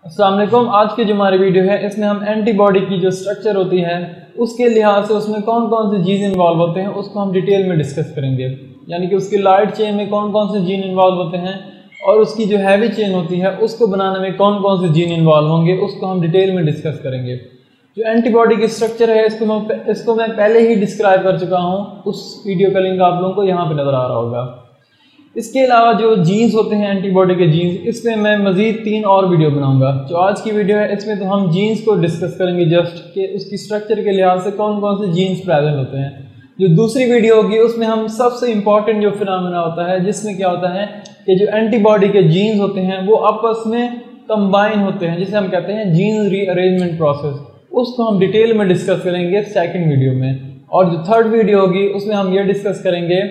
अस्सलाम वालेकुम। आज की जो हमारी वीडियो है इसमें हम एंटीबॉडी की जो स्ट्रक्चर होती है उसके लिहाज से उसमें कौन कौन से जीन इन्वॉल्व होते हैं उसको हम डिटेल में डिस्कस करेंगे। यानी कि उसकी लाइट चेन में कौन कौन से जीन इन्वॉल्व होते हैं और उसकी जो हैवी चेन होती है उसको बनाने में कौन कौन से जीन इन्वॉल्व होंगे उसको हम डिटेल में डिस्कस करेंगे। जो एंटीबॉडी की स्ट्रक्चर है इसको मैं पहले ही डिस्क्राइब कर चुका हूँ, उस वीडियो का लिंक आप लोगों को यहाँ पे नज़र आ रहा होगा। इसके अलावा जो जीन्स होते हैं एंटीबॉडी के जीन्स, इसमें मैं मज़ीद 3 और वीडियो बनाऊंगा। जो आज की वीडियो है इसमें तो हम जीन्स को डिस्कस करेंगे जस्ट कि उसकी स्ट्रक्चर के लिहाज से कौन कौन से जीन्स प्रेजेंट होते हैं। जो दूसरी वीडियो होगी उसमें हम सबसे इम्पॉर्टेंट जो फिनोमेना होता है जिसमें क्या होता है कि जो एंटीबॉडी के जीन्स होते हैं वो आपस में कंबाइन होते हैं, जिसे हम कहते हैं जीन रीअरेंजमेंट प्रोसेस, उसको हम डिटेल में डिस्कस करेंगे सेकंड वीडियो में। और जो थर्ड वीडियो होगी उसमें हम ये डिस्कस करेंगे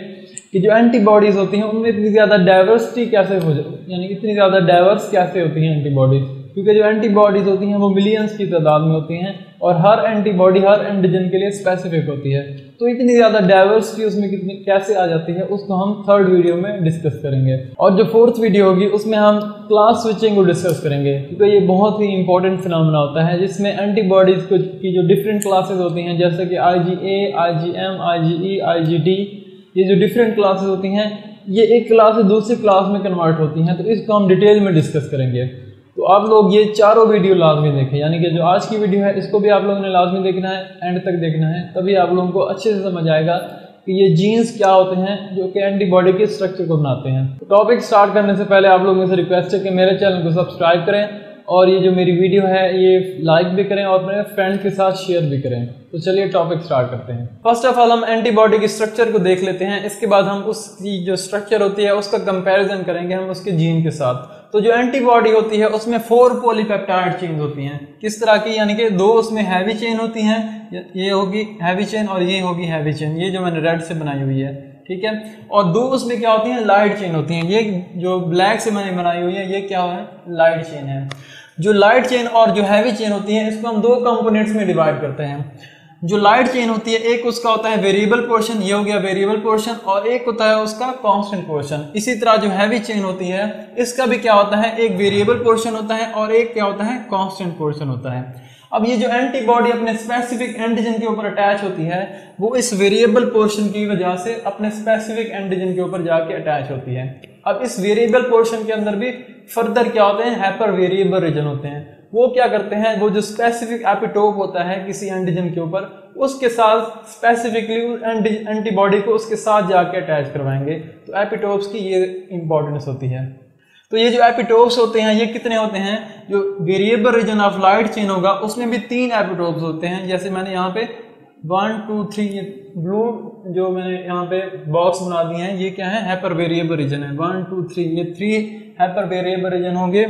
कि जो एंटीबॉडीज़ होती हैं उनमें इतनी ज़्यादा डाइवर्सिटी कैसे हो जाए, यानी इतनी ज़्यादा डाइवर्स कैसे होती हैं एंटीबॉडीज़, क्योंकि जो एंटीबॉडीज़ होती हैं वो मिलियंस की तादाद में होती हैं और हर एंटीबॉडी हर एंटीजन के लिए स्पेसिफिक होती है। तो इतनी ज़्यादा डाइवर्सिटी उसमें कितनी कैसे आ जाती है उसको हम थर्ड वीडियो में डिस्कस करेंगे। और जो फोर्थ वीडियो होगी उसमें हम क्लास स्विचिंग को डिस्कस करेंगे, क्योंकि ये बहुत ही इंपॉर्टेंट फिनोमेना होता है जिसमें एंटीबॉडीज़ की जो डिफरेंट क्लासेज होती हैं, जैसे कि IgA, IgM, IgE, IgD, ये जो डिफरेंट क्लासेस होती हैं ये एक क्लास से दूसरी क्लास में कन्वर्ट होती हैं, तो इसको हम डिटेल में डिस्कस करेंगे। तो आप लोग ये चारों वीडियो लाजमी देखें, यानी कि जो आज की वीडियो है इसको भी आप लोगों ने लाजमी देखना है, एंड तक देखना है, तभी आप लोगों को अच्छे से समझ आएगा कि ये जीन्स क्या होते हैं जो कि एंटीबॉडी के स्ट्रक्चर को बनाते हैं। तो टॉपिक स्टार्ट करने से पहले आप लोगों से रिक्वेस्ट है कि मेरे चैनल को सब्सक्राइब करें और ये जो मेरी वीडियो है ये लाइक भी करें और मेरे फ्रेंड के साथ शेयर भी करें। तो चलिए टॉपिक स्टार्ट करते हैं। फर्स्ट ऑफ ऑल हम एंटीबॉडी की स्ट्रक्चर को देख लेते हैं, इसके बाद हम उसकी जो स्ट्रक्चर होती है उसका कंपैरिजन करेंगे हम उसके जीन के साथ। तो जो एंटीबॉडी होती है उसमें 4 पॉलीपेप्टाइड चेन होती हैं। किस तरह की, यानी कि 2 उसमें हैवी चेन होती हैं, ये होगी हैवी चेन और ये होगी हैवी चेन, ये जो मैंने रेड से बनाई हुई है, ठीक है। और 2 उसमें क्या होती हैं, लाइट चेन होती हैं। ये जो ब्लैक से मैंने बनाई हुई है ये क्या है, लाइट चेन है। जो लाइट चेन और जो हैवी चेन होती है इसको हम 2 कंपोनेंट्स में डिवाइड करते हैं। जो लाइट चेन होती है एक उसका होता है वेरिएबल पोर्शन, ये हो गया वेरिएबल पोर्शन, और एक होता है उसका कांस्टेंट पोर्शन। इसी तरह जो हैवी चेन होती है इसका भी क्या होता है, एक वेरिएबल पोर्शन होता है और एक क्या होता है, कांस्टेंट पोर्शन होता है। अब ये जो एंटीबॉडी अपने स्पेसिफिक एंटीजन के ऊपर अटैच होती है वो इस वेरिएबल पोर्शन की वजह से अपने स्पेसिफिक एंटीजन के ऊपर जाके अटैच होती है। अब इस वेरिएबल पोर्शन के अंदर भी फर्दर क्या होते हैं, हाइपर वेरिएबल रीजन होते हैं। वो क्या करते हैं, वो जो स्पेसिफिक एपिटोप होता है किसी एंटीजन के ऊपर उसके साथ स्पेसिफिकली एंटीबॉडी को उसके साथ जाके अटैच करवाएंगे। तो एपिटोप्स की ये इंपॉर्टेंस होती है। तो ये जो एपिटोप्स होते हैं ये कितने होते हैं, जो variable region of light chain होगा उसमें भी 3 एपिटोप्स होते हैं। जैसे मैंने यहाँ पे 1 2 3 ये ब्लू जो मैंने यहाँ पे बॉक्स बना दिए हैं ये क्या है, हाइपर वेरिएबल रीजन है। 1 2 3 ये 3 हाइपर वेरिएबल रीजन होंगे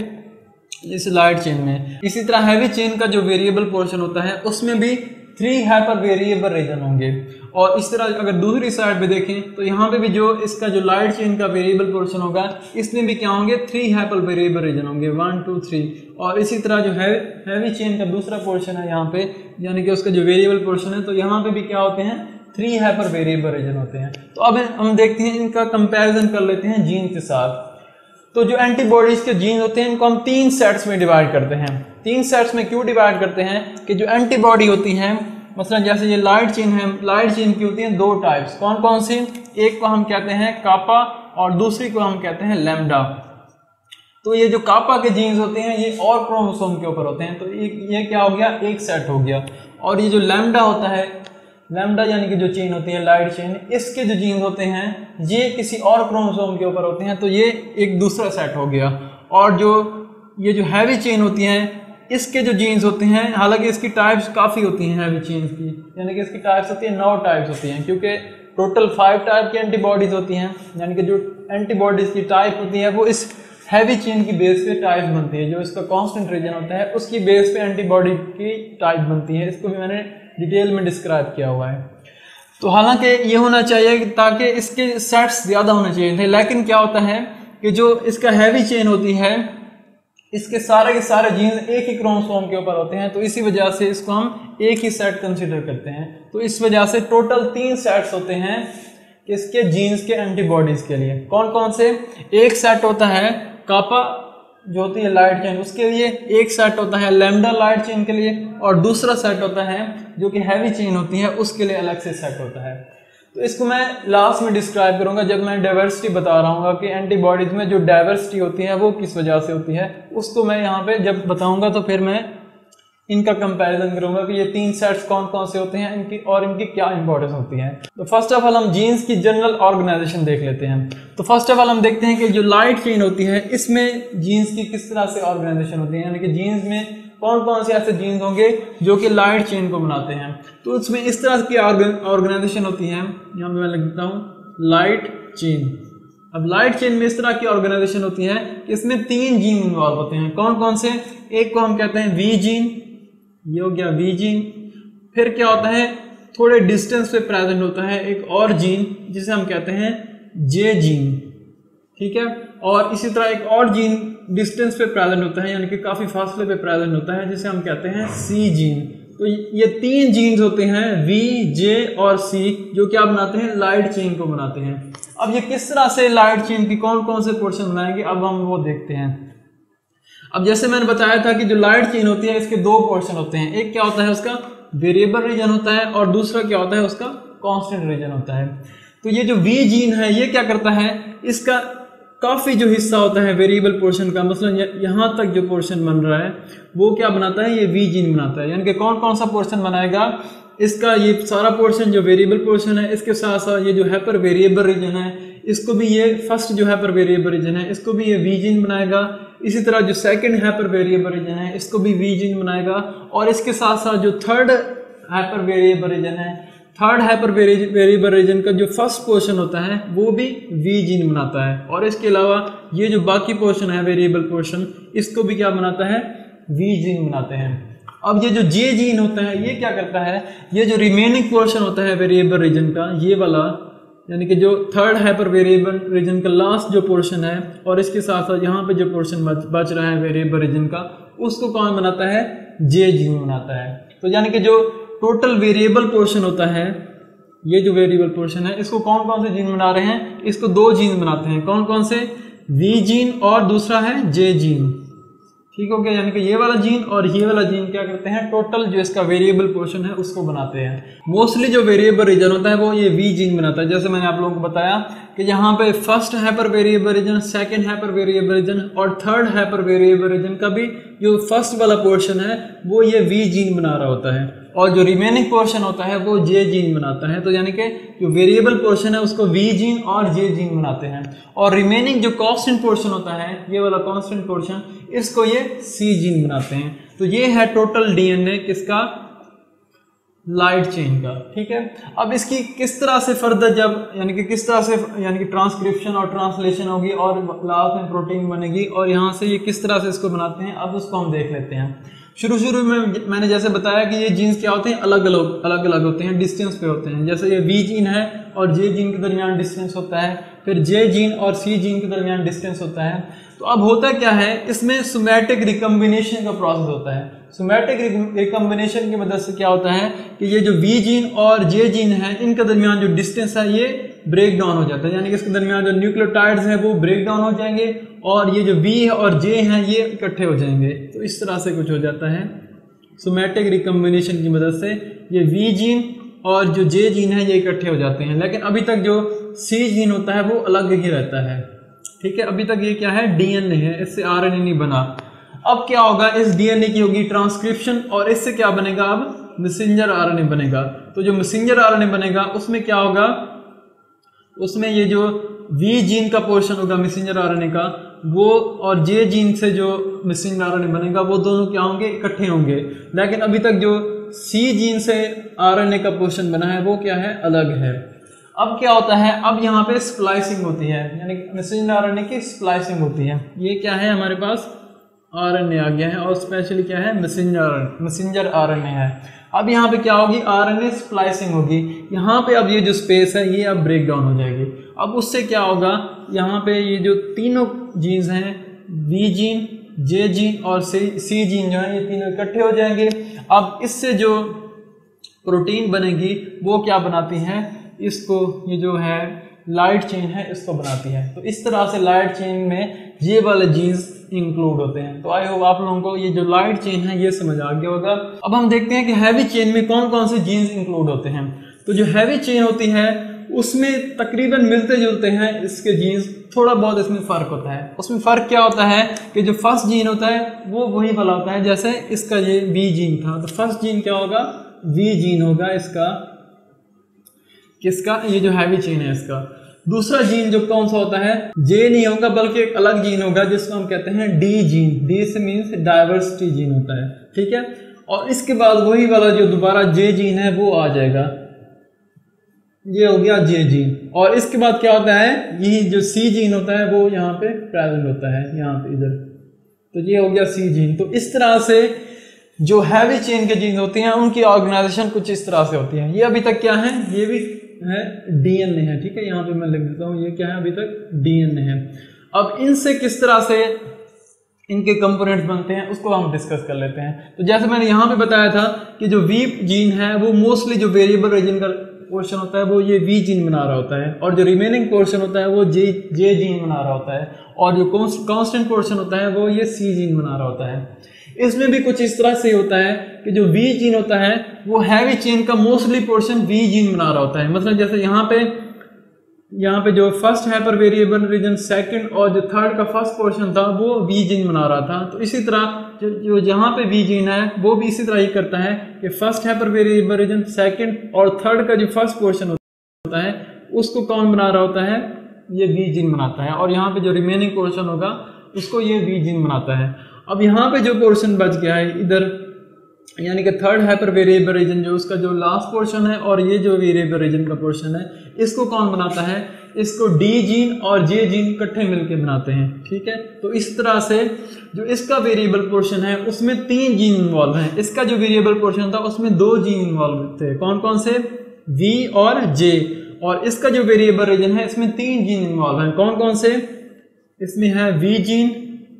इस लाइट चेन में। इसी तरह हैवी चेन का जो वेरिएबल पोर्शन होता है उसमें भी 3 हाइपर वेरिएबल रीजन होंगे। और इस तरह अगर दूसरी साइड पे देखें तो यहाँ पे भी जो इसका जो लाइट चेन का वेरिएबल पोर्शन होगा इसमें भी क्या होंगे, 3 हाइपर वेरिएबल रीजन होंगे, 1 2 3। और इसी तरह जो हैवी चेन का दूसरा पोर्शन है यहाँ पे, यानी कि उसका जो वेरिएबल पोर्शन है, तो यहाँ पे भी क्या होते हैं, 3 हाइपर वेरिएबल रीजन होते हैं। तो अब हम देखते हैं इनका कंपेरिजन कर लेते हैं जीन के साथ। तो जो एंटीबॉडीज के जीन होते हैं इनको हम 3 सेट्स में डिवाइड करते हैं। 3 सेट्स में क्यों डिवाइड करते हैं कि जो एंटीबॉडी होती हैं, मसलन जैसे ये लाइट चेन है, लाइट चेन की होती हैं 2 टाइप्स। कौन कौन सी, एक को हम कहते हैं कापा और दूसरी को हम कहते हैं लैम्डा। तो ये जो कापा के जीन्स होते हैं ये और क्रोमोसोम के ऊपर होते हैं, तो ये क्या हो गया, एक सेट हो गया। और ये जो लैम्डा होता है, लैम्डा यानी कि जो चेन होती है लाइट चेन, इसके जो जीन्स होते हैं ये किसी और क्रोमोसोम के ऊपर होते हैं, तो ये एक दूसरा सेट हो गया। और जो ये जो हैवी चेन होती हैं इसके जो जीन्स होते हैं, हालांकि इसकी टाइप्स काफ़ी होती हैं हैवी चेन्स की, यानी कि इसकी टाइप्स होती है 9 टाइप्स होती हैं, क्योंकि टोटल 5 टाइप की एंटीबॉडीज़ होती हैं। यानी कि जो एंटीबॉडीज़ की टाइप होती है वो इस हैवी चेन की बेस पे टाइप्स बनती है। जो इसका कांस्टेंट रीजन होता है उसकी बेस पे एंटीबॉडी की टाइप बनती है। इसको भी मैंने डिटेल में डिस्क्राइब किया हुआ है। तो हालांकि ये होना चाहिए कि ताकि इसके सेट्स ज़्यादा होने चाहिए थे, लेकिन क्या होता है कि जो इसका हैवी चेन होती है इसके सारे के सारे जीन्स एक ही क्रोमोसोम के ऊपर होते हैं, तो इसी वजह से इसको हम एक ही सेट कंसिडर करते हैं। तो इस वजह से टोटल 3 सेट्स होते हैं इसके जीन्स के एंटीबॉडीज के लिए। कौन कौन से, एक सेट होता है कापा जो होती है लाइट चेन, उसके लिए एक सेट होता है लैम्डा लाइट चेन के लिए, और दूसरा सेट होता है जो कि हैवी चेन होती है उसके लिए अलग से सेट होता है। तो इसको मैं लास्ट में डिस्क्राइब करूंगा जब मैं डाइवर्सिटी बता रहा हूँ कि एंटीबॉडीज में जो डाइवर्सिटी होती है वो किस वजह से होती है, उसको मैं यहाँ पे जब बताऊंगा तो फिर मैं इनका कंपैरिजन करूंगा कि ये तीन सेट्स कौन कौन से होते हैं इनकी और इनकी क्या इंपॉर्टेंस होती है। तो फर्स्ट ऑफ ऑल हम जीन्स की जनरल ऑर्गेनाइजेशन देख लेते हैं। तो फर्स्ट ऑफ ऑल हम देखते हैं कि जो लाइट चेन होती है इसमें जीन्स की किस तरह से ऑर्गेनाइजेशन होती है, यानी कि जीन्स में कौन कौन से ऐसे जीन्स होंगे जो कि लाइट चेन को बनाते हैं। तो उसमें इस तरह की ऑर्गेनाइजेशन होती है, यहाँ पे मैं लिख देता हूँ लाइट चेन। अब लाइट चेन में इस तरह की ऑर्गेनाइजेशन होती है कि इसमें तीन जीन इन्वॉल्व होते हैं। कौन कौन से? एक को हम कहते हैं वी जीन, ये हो गया वी जीन। फिर क्या होता है, थोड़े डिस्टेंस पे प्रेजेंट होता है एक और जीन जिसे हम कहते हैं जे जीन, ठीक है। और इसी तरह एक और जीन डिस्टेंस पे प्रेजेंट होता है, यानी कि काफी फासले पे प्रेजेंट होता है, जिसे हम कहते हैं सी जीन। तो ये तीन जीन्स होते हैं वी, जे और सी, जो क्या बनाते हैं, लाइट चेन को बनाते हैं। अब ये किस तरह से लाइट चेन की कौन कौन से पोर्शन बनाएंगे, अब हम वो देखते हैं। अब जैसे मैंने बताया था कि जो लाइट चेन होती है इसके दो पोर्शन होते हैं, एक क्या होता है उसका वेरिएबल रीजन होता है और दूसरा क्या होता है उसका कांस्टेंट रीजन होता है। तो ये जो वी जीन है ये क्या करता है, इसका काफी जो हिस्सा होता है वेरिएबल पोर्शन का, मतलब यहाँ तक जो पोर्शन बन रहा है वो क्या बनाता है, ये वी जीन बनाता है। यानी कि कौन कौन सा पोर्शन बनाएगा, इसका ये सारा पोर्शन जो वेरिएबल पोर्शन है, इसके साथ साथ ये जो हाइपर वेरिएबल रीजन है इसको भी, ये फर्स्ट जो हाइपर वेरिएबल रीजन है इसको भी ये वी जीन बनाएगा। इसी तरह जो सेकंड हाइपर वेरिएबल रीजन है इसको भी वी जीन बनाएगा। और इसके साथ साथ जो थर्ड हाइपर वेरिएबल रीजन है, थर्ड हाइपर वेरिएबल रीजन का जो फर्स्ट पोर्शन होता है वो भी वी जीन बनाता है। और इसके अलावा ये जो बाकी पोर्शन है वेरिएबल पोर्शन, इसको भी क्या बनाता है, वी जीन बनाते हैं। अब ये जो जे जीन होता है ये क्या करता है, ये जो रिमेनिंग पोर्शन होता है वेरिएबल रीजन का, ये वाला, यानी कि जो थर्ड हाइपर वेरिएबल रीजन का लास्ट जो पोर्शन है और इसके साथ साथ यहाँ पे जो पोर्शन बच रहा है वेरिएबल रीजन का, उसको कौन बनाता है, जे जीन बनाता है। तो यानी कि जो टोटल वेरिएबल पोर्शन होता है, ये जो वेरिएबल पोर्शन है इसको कौन कौन से जीन बना रहे हैं, इसको दो जीन बनाते हैं। कौन कौन से, वी जीन और दूसरा है जे जीन, ठीक हो गया। यानी कि ये वाला जीन और ये वाला जीन क्या करते हैं, टोटल जो इसका वेरिएबल पोर्शन है उसको बनाते हैं। मोस्टली जो वेरिएबल रीजन होता है वो ये वी जीन बनाता है। जैसे मैंने आप लोगों को बताया कि यहाँ पे first hyper variable region, second hyper variable region और थर्ड हाइपर वेरिएबल रीजन का भी जो फर्स्ट वाला पोर्शन है वो ये वी जीन बना रहा होता है, और जो रिमेनिंग पोर्शन होता है वो जे जीन बनाता है। तो यानी कि जो वेरिएबल पोर्शन है उसको वी जीन और जे जीन बनाते हैं, और रिमेनिंग जो कांस्टेंट पोर्शन होता है, ये वाला कांस्टेंट पोर्शन, इसको ये सी जीन बनाते हैं। तो ये है टोटल डीएनए किसका, लाइट चेन का, ठीक है। अब इसकी किस तरह से फर्दर जब, यानी कि किस तरह से, यानी कि ट्रांसक्रिप्शन और ट्रांसलेशन होगी और लास्ट में प्रोटीन बनेगी, और यहाँ से ये किस तरह से इसको बनाते हैं, अब उसको हम देख लेते हैं। शुरू में मैंने जैसे बताया कि ये जीन्स क्या होते हैं, अलग अलग होते हैं, डिस्टेंस पे होते हैं। जैसे ये वी जीन है और जे जीन के दरमियान डिस्टेंस होता है, फिर जे जीन और सी जीन के दरमियान डिस्टेंस होता है। तो अब होता क्या है, इसमें सोमैटिक रिकम्बिनेशन का प्रोसेस होता है। सोमैटिक रिकम्बिनेशन की मदद से क्या होता है कि ये जो वी जीन और जे जीन है इनके दरमियान जो डिस्टेंस है ये ब्रेक डाउन हो जाता है, यानी कि इसके दरमियान जो न्यूक्लियोटाइड्स हैं वो ब्रेक डाउन हो जाएंगे और ये जो वी है और जे हैं ये इकट्ठे हो जाएंगे। तो इस तरह से कुछ हो जाता है सोमैटिक रिकम्बिनेशन की मदद से, ये वी जीन और जो जे जीन है ये इकट्ठे हो जाते हैं। लेकिन अभी तक जो सी जीन होता है वो अलग ही रहता है, ठीक है। अभी तक ये क्या है, डीएनए है, इससे आरएनए नहीं बना। अब क्या होगा, इस डीएनए की होगी ट्रांसक्रिप्शन और इससे क्या बनेगा, अब मैसेंजर आरएनए बनेगा। तो जो मैसेंजर आरएनए बनेगा उसमें क्या होगा, उसमें ये जो वी जीन का पोर्शन होगा मैसेंजर आरएनए का, वो और जे जीन से जो मैसेंजर आरएनए बनेगा वो दोनों क्या होंगे, इकट्ठे होंगे। लेकिन अभी तक जो सी जीन से आरएनए का पोर्शन बना है वो क्या है, अलग है। अब क्या होता है, अब यहाँ पे स्प्लाइसिंग होती है, यानी मैसेंजर आरएनए की स्प्लाइसिंग होती है। ये क्या है, हमारे पास आरएनए आ गया है और स्पेशली क्या है, मैसेंजर आरएनए है। अब यहाँ पे क्या होगी, आरएनए स्प्लाइसिंग होगी। यहाँ पे अब ये जो स्पेस है ये अब ब्रेक डाउन हो जाएगी। अब उससे क्या होगा, यहाँ पे ये जो तीनों जीन्स हैं, वी जीन, जे जीन और सी जीन जो है, ये तीनों इकट्ठे हो जाएंगे। अब इससे जो प्रोटीन बनेगी वो क्या बनाती है, इसको, ये जो है लाइट चेन है इसको बनाती है। तो इस तरह से लाइट चेन में ये वाले जीन्स इंक्लूड होते हैं। तो आई होप आप लोगों को ये जो लाइट चेन है ये समझ आ गया होगा। अब हम देखते हैं कि हैवी चेन में कौन कौन से जीन्स इंक्लूड होते हैं। तो जो हैवी चेन होती है उसमें तकरीबन मिलते जुलते हैं इसके जीन्स, थोड़ा बहुत इसमें फ़र्क होता है। उसमें फ़र्क क्या होता है कि जो फर्स्ट जीन होता है वो वही वाला होता है, जैसे इसका ये वी जीन था तो फर्स्ट जीन क्या होगा, वी जीन होगा इसका, किसका, ये जो हैवी चेन है इसका। दूसरा जीन जो कौन सा होता है, जे नहीं होगा बल्कि एक अलग जीन होगा जिसको हम कहते हैं डी जीन। डी से मीन्स डाइवर्सिटी जीन होता है, ठीक है। और इसके बाद वही वाला जो दोबारा जे जीन है वो आ जाएगा, ये हो गया जे जीन। और इसके बाद क्या होता है, यही जो सी जीन होता है वो यहाँ पे प्रेजेंट होता है, यहाँ पे इधर, तो ये हो गया सी जीन। तो इस तरह से जो हैवी चेन के जीन होती हैं उनकी ऑर्गेनाइजेशन कुछ इस तरह से होती है। ये अभी तक क्या है, ये भी है डीएनए है, ठीक है, यहाँ पे मैं लिख देता हूँ, ये क्या है अभी तक डीएनए है। अब इनसे किस तरह से इनके कंपोनेंट्स बनते हैं उसको हम डिस्कस कर लेते हैं। तो जैसे मैंने यहाँ पे बताया था कि जो वी जीन है वो मोस्टली जो वेरिएबल रीजन का पोर्शन होता है वो ये वी जीन बना रहा होता है, और जो रिमेनिंग पोर्शन होता है वो जे जीन बना रहा होता है, और जो कांस्टेंट पोर्शन होता है वो ये सी जीन बना रहा होता है। इसमें भी कुछ इस तरह से होता है कि जो वी जीन होता है वो हैवी चेन का मोस्टली पोर्शन वी जीन बना रहा होता है। मतलब जैसे यहाँ पे जो first hyper variable region second और जो थर्ड का फर्स्ट पोर्शन था वो वी जीन बना रहा था। तो इसी तरह जो जहाँ पे वी जीन है वो भी इसी तरह ही करता है कि first hyper variable region second और थर्ड का जो फर्स्ट पोर्शन होता है उसको कौन बना रहा होता है, ये वी जीन बनाता है, और यहाँ पे जो रिमेनिंग पोर्शन होगा उसको ये वी जीन बनाता है। अब यहाँ पे जो पोर्शन बच गया है इधर, यानी कि थर्ड हाइपर वेरिएबल रीजन जो उसका जो लास्ट पोर्शन है और ये जो वेरिएबल रीजन का पोर्शन है इसको कौन बनाता है, इसको डी जीन और जे जीन इकट्ठे मिलके बनाते हैं, ठीक है। तो इस तरह से जो इसका वेरिएबल पोर्शन है उसमें 3 जीन इन्वॉल्व हैं। इसका जो वेरिएबल पोर्शन था उसमें 2 जीन इन्वॉल्व थे, कौन कौन से, वी और जे। और इसका जो वेरिएबल रीजन है इसमें 3 जीन इन्वॉल्व हैं, कौन कौन से, इसमें है वी जीन,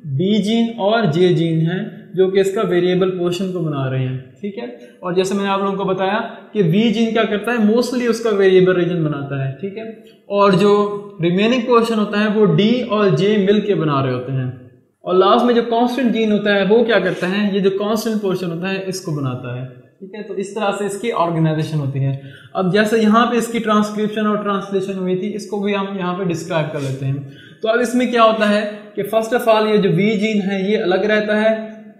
डी जीन और जे जीन है जो कि इसका वेरिएबल पोर्शन को बना रहे हैं, ठीक है। और जैसे मैंने आप लोगों को बताया कि वी जीन क्या करता है, मोस्टली उसका वेरिएबल रीजन बनाता है, ठीक है। और जो रिमेनिंग पोर्शन होता है वो डी और जे मिल के बना रहे होते हैं। और लास्ट में जो कांस्टेंट जीन होता है वो क्या करता है, ये जो कांस्टेंट पोर्शन होता है इसको बनाता है, ठीक है। तो इस तरह से इसकी ऑर्गेनाइजेशन होती है। अब जैसे यहाँ पे इसकी ट्रांसक्रिप्शन और ट्रांसलेशन हुई थी, इसको भी हम यहाँ पे डिस्क्राइब कर लेते हैं। तो अब इसमें क्या होता है कि फर्स्ट ऑफ ऑल ये जो वी जीन है ये अलग रहता है।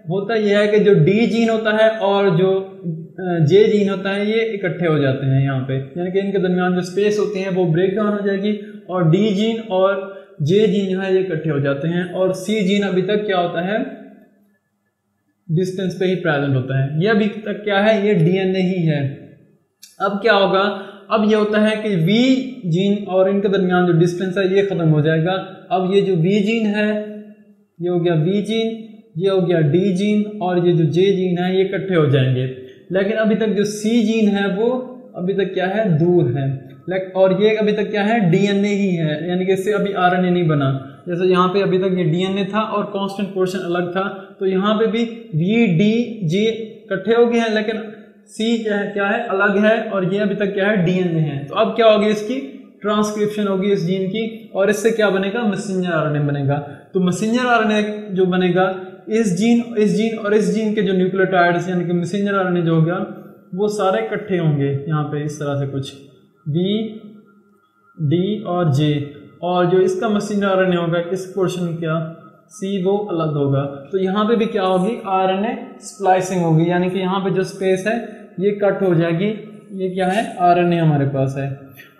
होता यह है कि जो डी जीन होता है और जो जे जीन होता है ये इकट्ठे हो जाते हैं यहाँ पे, यानी कि इनके दरमियान जो स्पेस होती है वो ब्रेक डाउन हो जाएगी और डी जीन और जे जीन जो है ये इकट्ठे हो जाते हैं। और सी जीन अभी तक क्या होता है, डिस्टेंस पे ही प्रेजेंट होता है। ये अभी तक क्या है, ये डीएनए ही है। अब क्या होगा, अब ये होता है कि वी जीन और इनके दरमियान जो डिस्टेंस है ये खत्म हो जाएगा। अब ये जो वी जीन है ये हो गया वी जीन, ये हो गया डी जीन, और ये जो जे जीन है ये इकट्ठे हो जाएंगे। लेकिन अभी तक जो सी जीन है वो अभी तक क्या है, दूर है। और ये अभी तक क्या है, डीएनए ही है, यानी कि इससे अभी आरएनए नहीं बना। जैसे यहाँ पे अभी तक ये डीएनए था और कांस्टेंट पोर्शन अलग था, तो यहाँ पे भी वी डी जे इकट्ठे हो गए हैं, लेकिन सी क्या है अलग है, और ये अभी तक क्या है, डीएनए है। तो अब क्या होगी, इसकी ट्रांसक्रिप्शन होगी इस जीन की, और इससे क्या बनेगा, मैसेंजर आरएनए बनेगा। तो मैसेंजर आरएनए जो बनेगा इस जीन और इस जीन के जो न्यूक्लियोटाइड्स यानी कि मैसेंजर आरएनए जो होगा वो सारे इकट्ठे होंगे यहाँ पे इस तरह से कुछ वी डी और जे, और जो इसका मैसेंजर आरएनए होगा इस पोर्शन का सी वो अलग होगा। तो यहाँ पे भी क्या होगी, आरएनए स्प्लाइसिंग होगी, यानी कि यहाँ पे जो स्पेस है ये कट हो जाएगी। ये क्या है, आरएनए हमारे पास है,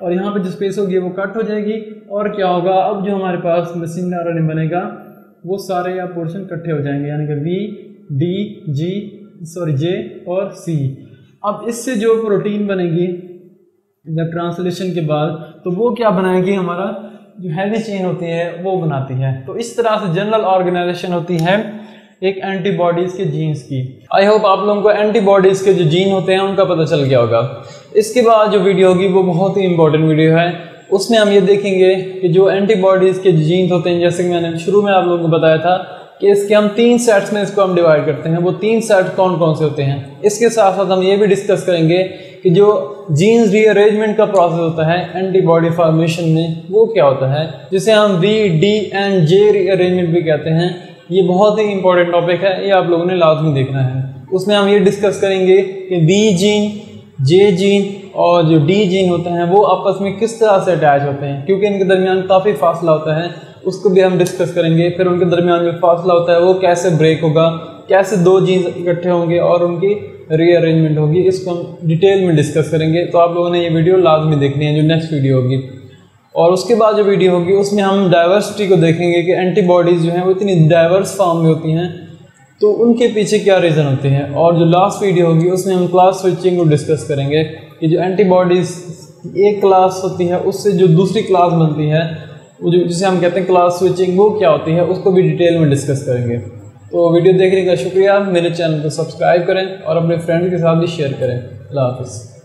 और यहाँ पे जो स्पेस होगी वो कट हो जाएगी। और क्या होगा, अब जो हमारे पास मैसेंजर आरएनए बनेगा वो सारे या पोर्शन इकट्ठे हो जाएंगे, यानी कि वी डी जे और सी। अब इससे जो प्रोटीन बनेगी जब ट्रांसलेशन के बाद, तो वो क्या बनाएगी, हमारा जो हैवी चेन होती है वो बनाती है। तो इस तरह से जनरल ऑर्गेनाइजेशन होती है एक एंटीबॉडीज के जीन्स की। आई होप आप लोगों को एंटीबॉडीज के जो जीन होते हैं उनका पता चल गया होगा। इसके बाद जो वीडियो होगी वो बहुत ही इंपॉर्टेंट वीडियो है, उसमें हम ये देखेंगे कि जो एंटीबॉडीज के जीन्स होते हैं, जैसे कि मैंने शुरू में आप लोगों को बताया था कि इसके हम 3 सेट्स में इसको हम डिवाइड करते हैं। वो 3 सेट कौन कौन से होते हैं। इसके साथ साथ हम ये भी डिस्कस करेंगे कि जो जीन्स रीअरेंजमेंट का प्रोसेस होता है एंटीबॉडी फॉर्मेशन में, वो क्या होता है, जिसे हम V, D and J rearrangement भी कहते हैं। ये बहुत ही इंपॉर्टेंट टॉपिक है, ये आप लोगों ने लाजमी देखना है। उसमें हम ये डिस्कस करेंगे कि B जीन, J जीन और जो D जीन होते हैं वो आपस में किस तरह से अटैच होते हैं, क्योंकि इनके दरमियान काफ़ी फासला होता है, उसको भी हम डिस्कस करेंगे। फिर उनके दरमियान जो फासला होता है वो कैसे ब्रेक होगा, कैसे दो जीन्स इकट्ठे होंगे और उनकी रीअरेंजमेंट होगी, इसको हम डिटेल में डिस्कस करेंगे। तो आप लोगों ने ये वीडियो लाजमी देखनी है, जो नेक्स्ट वीडियो होगी। और उसके बाद जो वीडियो होगी उसमें हम डाइवर्सिटी को देखेंगे कि एंटीबॉडीज़ जो हैं वो इतनी डाइवर्स फॉर्म में होती हैं, तो उनके पीछे क्या रीज़न होते हैं। और जो लास्ट वीडियो होगी उसमें हम क्लास स्विचिंग को डिस्कस करेंगे कि जो एंटीबॉडीज़ एक क्लास होती है उससे जो दूसरी क्लास बनती है, वो जो जिसे हम कहते हैं क्लास स्विचिंग, वो क्या होती है, उसको भी डिटेल में डिस्कस करेंगे। तो वीडियो देखने का शुक्रिया। मेरे चैनल को सब्सक्राइब करें और अपने फ्रेंड के साथ भी शेयर करें। अल्लाह हाफ़िज़।